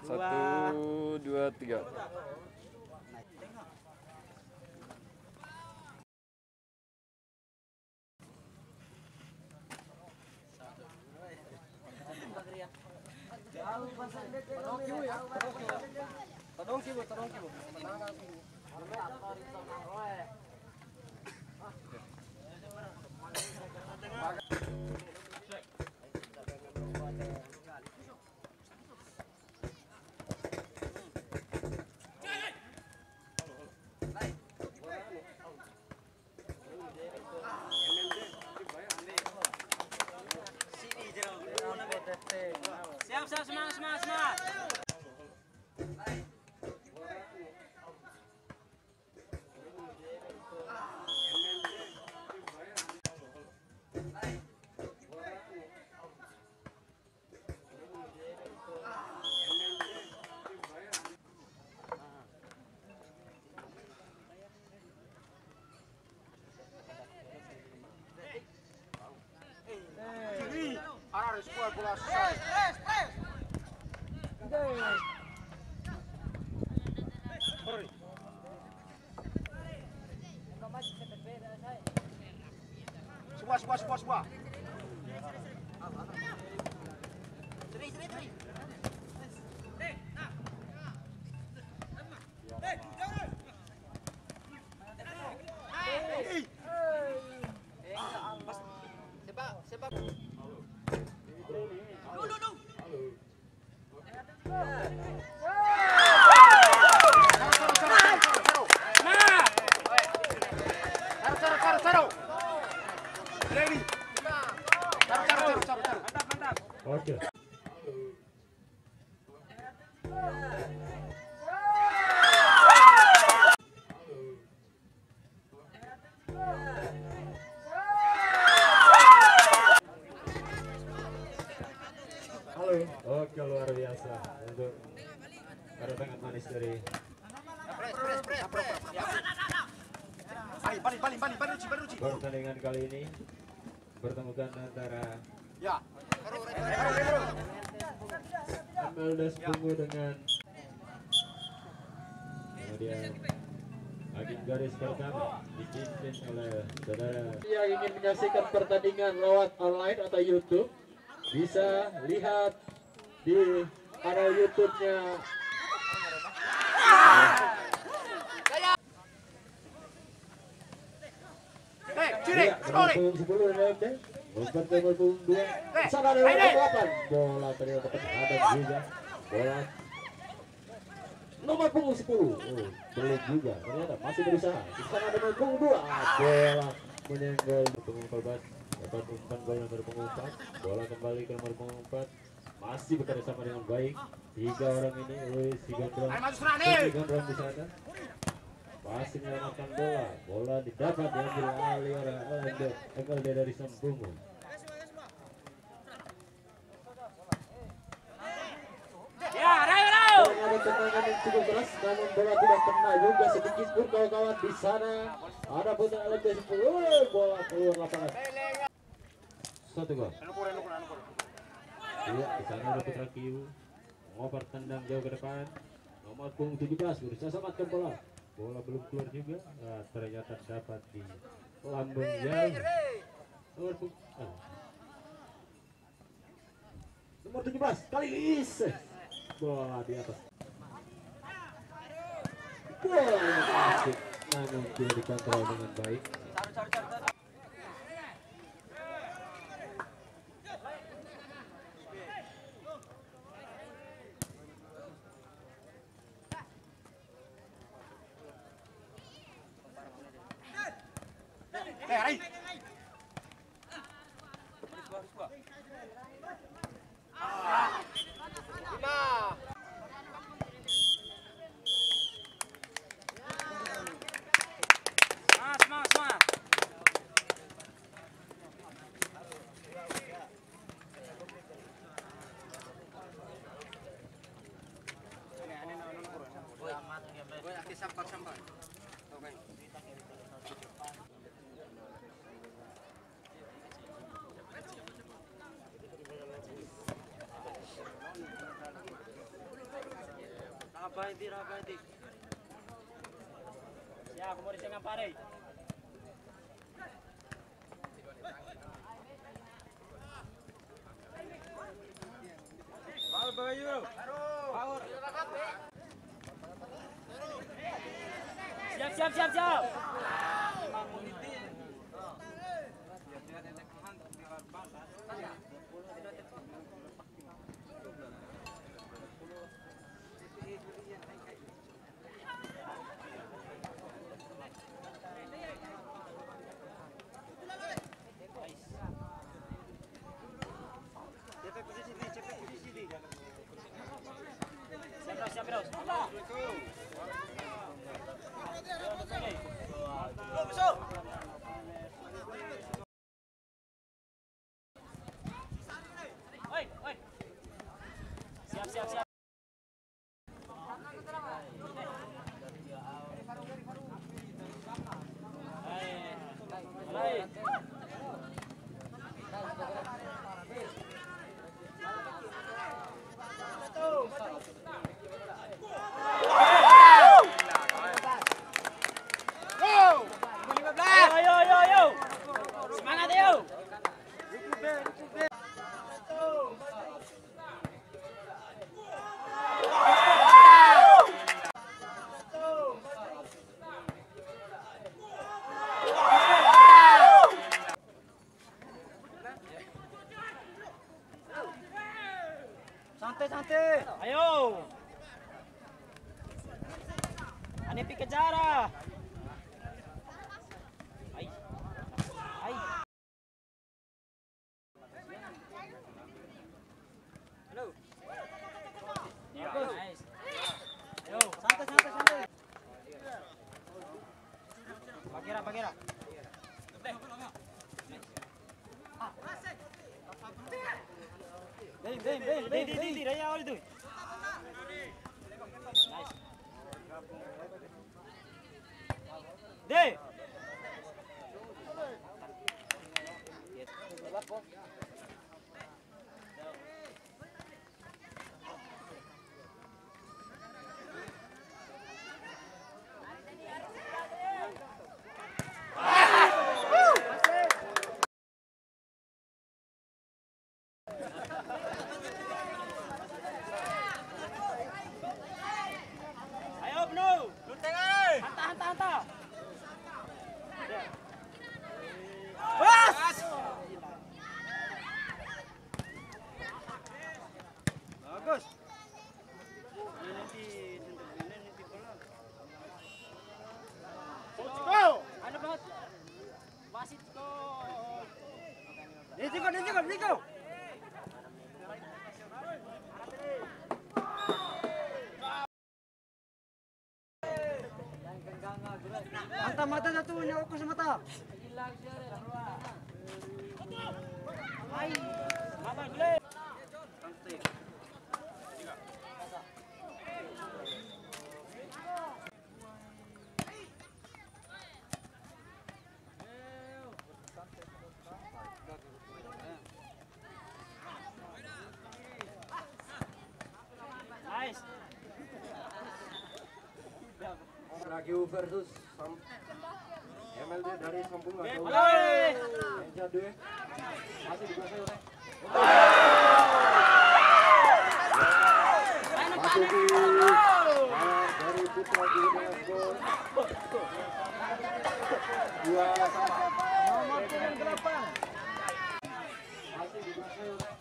1, 2, 3. Siap, semangat. Semua. Sepak. Oke. Oke, luar biasa untuk kedatangan manis dari pertandingan kali ini pertemukan antara Ameldas Bungu dengan kemudian Agim garis pertama dipimpin oleh saudara yang ingin menyaksikan pertandingan lewat online atau YouTube bisa lihat di kanal YouTube-nya Punggung 10 dan bertemu punggung 2 sana ada 8 bola ternyata ada juga bola nomor punggung 10 belum juga ternyata masih berusaha di sana ada nomor punggung 2 bola menyenggol punggung 14 dapat umpan bola nomor punggung 4 bola kembali ke nomor punggung 4 masih bekerja sama dengan baik 3 orang ini si Gondrong di sana masih menyelamatkan bola didapat diambil alih oleh Engelde dari Sambungu. Ada tendangan yang cukup keras namun bola tidak kena juga sedikit pun kawan-kawan di sana ada putar Engelde 10 bola keluar lapangan 1 gol. Iya di sana ada Putra Kiu ngoper tendang jauh ke depan nomor punggung 17 berusaha selamatkan bola belum keluar juga ternyata dapat di lambung jauh nomor 17 kali isi bola di atas bola masuk namun dia dikontrol dengan baik. Rapaiti. Siap, kemudian dengan pare. Power Bayu. Power. Siap. Siap, Bros. Oi. Siap. Hai. Ayo. Semangat ayo. Santai. Ayo. Anipi kejar. Ai. Halo. Bagus. Nice. Ayo, santai. Bagera. Dei, raya awal itu. Nice. Dei. Ayo, Bnu. Hanta. Bas. Bagus. Nanti bola. Go. Ano banget? Basit go. Nico. Mata satu, nyawa ko sa mata. Ay, mata gule. Nice. Ragio versus MLD dari Sampung atau Meja 2 masih dikuasai oleh Masuki dari Putra Junior gol 2-sama. Nomor 8 masih dikuasai oleh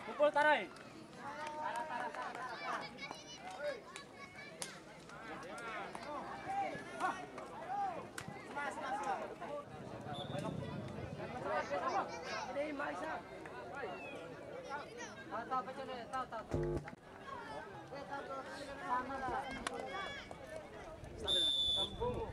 Pukul tarai. Gol.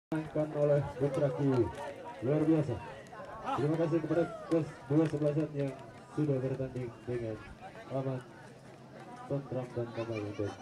Dimenangkan oleh Putra Q. Luar biasa. Terima kasih kepada kedua sebelasan yang sudah bertanding dengan aman, tentram dan damai untuk